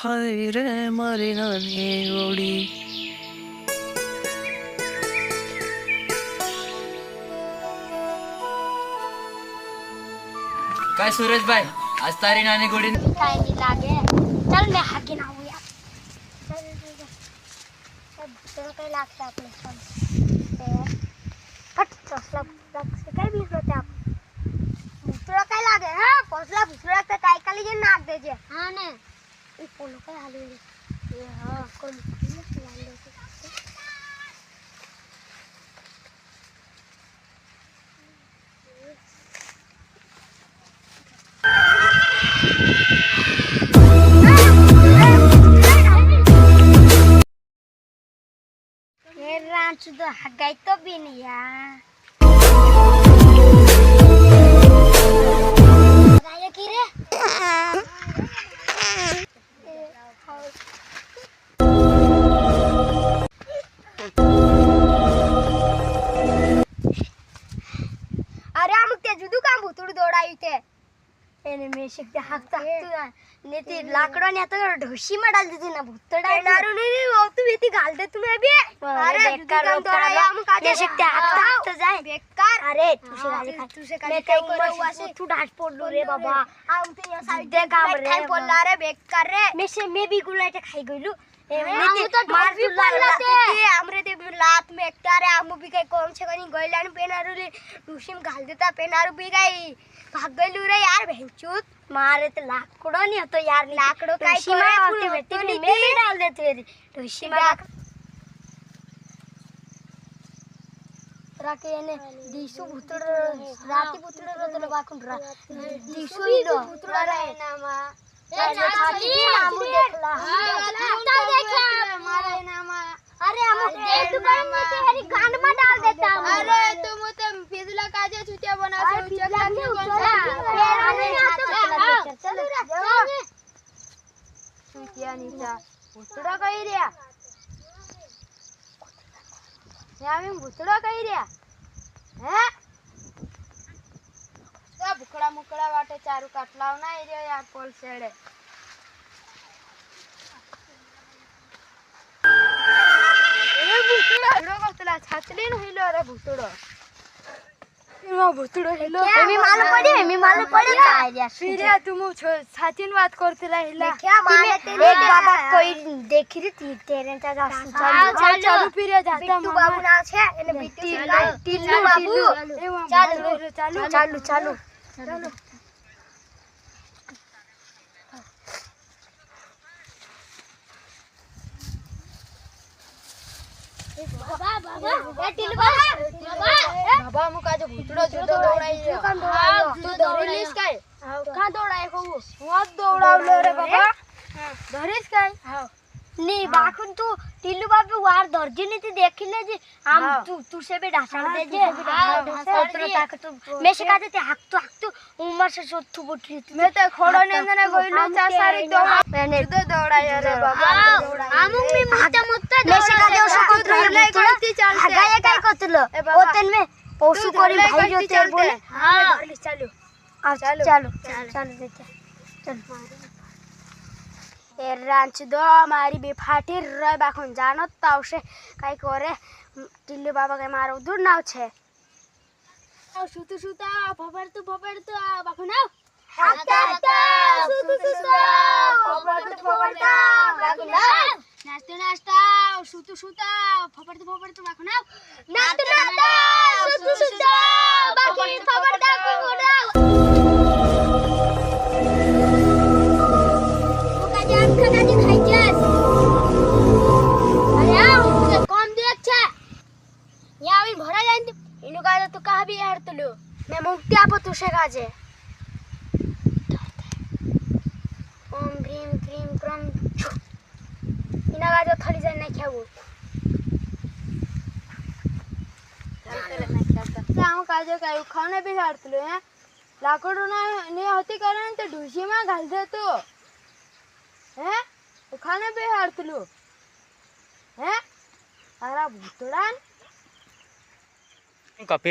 हाय रे मारी नानी गोड़ी। काय सूरज भाई आज तारी नानी गोडी काय नाही लागे चल मैं हाके ना हूं यार चल सब तो काय लागतं आपले सब कट कसला से काय भी होते आप तुला काय लागे हा कसला भुसरा तर काय काली जे नाक देजे हां ने ई पोलो काय हालवली ये हां कोण लागले sudah harga itu bini ya. Kayak kira. अरे आम ते जुदू काम भुतुड दौडायू ते એને મે શક્તિ હાકતા ને તે લાકડો ને તો ઢોસી માં ડાલ દીધી ના ભૂતડા નારું ને આવતું વેતી ગાલ દે તું બે અરે બેકાર દોડાયા આમ કાજે શક્તિ હાકતા જાય બેકાર અરે તું સે કાજે કઈ કરો વાસે તું ડાટ પોડલું રે બાબા આમ તે સાઈડ દે કામ રે ખાઈ બોલા રે બેકાર રે મે બી ગુલાટે ખાઈ ગઈલું એમને તો માર બી પલ્લાતે તે આમરે તે લાત મે એકટારે આમ બી કઈ કોમ છે કની ગઈલાનું પેનારું રે ઢોસીમ ગાલ દેતા પેનારું બી ગઈ भाग गलू रे यार बहनचोद मारे तो लाकड़ो नहीं तो यार लाकड़ो काय करे पूरी बेटी में भी डाल दे तेरी ढोसी में राके ने दीसु भुतड़ राती भुतड़ रो तो बाकुन रा दीसु ही लो भुतड़ रे नामा ये छाती नामू देखला आता देखा मारे नामा अरे हम देख दुकान में ते हरी गांड में डाल देता अरे तुम तो फिजला काजे छुटिया बनाओ चकला के कौन सा चलो छुटिया नीचा भुतड़ा कही रिया या में भुतड़ा कही रिया हैं सब भुकड़ा मुकड़ा वाटे चारू काटलाव ना एरिया यार पोल सेड़े भुतड़ा छातली न हिलो रे भुतड़ो एमा भुतड़ो हिलो एमी मालूम पड़े काय या फिर तुम छातीन बात करतेला हिला क्या माने तेरे एक बाबा कोई देख रही थी तेरे ता चल फिर जाता बिट्टू बाबू नाम छे एने बिट्टू टिल्लू बाबू चालू बाबा ए टिल्लू बाबा मु काजो भुतड़ो जुदो दौड़ाई तू धरेलीस काय का दौड़ाय को मत दौड़ावलो रे बाबा धरेस काय हां नी बाखुन तू टिल्लू बाबू वार दर्जनी ती देखिले जे आम तू से बे ढासा दे जे ढासा ताक तू मैं से काजे ते हक तू उमर से सोथु बुठी मैं तो खोड़ो ने ने गइलो चा सारी दो मैंने जुदो दौड़ाय रे बाबा आमु मी मुत्ता मैं से काजे सकुत्र ले गलती चलते हगाय काय करतलो ओतन में पशु करी भाई जोते बोले हां चलो बेटा चल ए रांच दो मारी बेफाटी रय बाखुन जानो तावसे काय करे टिल्लू बाबा के मारो दूर नाव छे आ सुतु फफड़तु बाखुन आव हाता सुतु फफड़तु बाखुन नाचता सुतु फफड़तु बाखुन आव नाचता सुतु बाखुन फफड़ता बाखुन आव तो कहा भी यार तुलू मैं मुक्ति आपो तुषे काजे ओम भीम क्रीम क्रम इना काजो थली जाय ना खेबो हम काजो काय खाने भी यार तुलू हैं लाकड़ो ना ने होती कारण तो ढूसी में घाल दे तो हैं खाने भी यार तुलू हैं अरे भुतड़ान कॉपी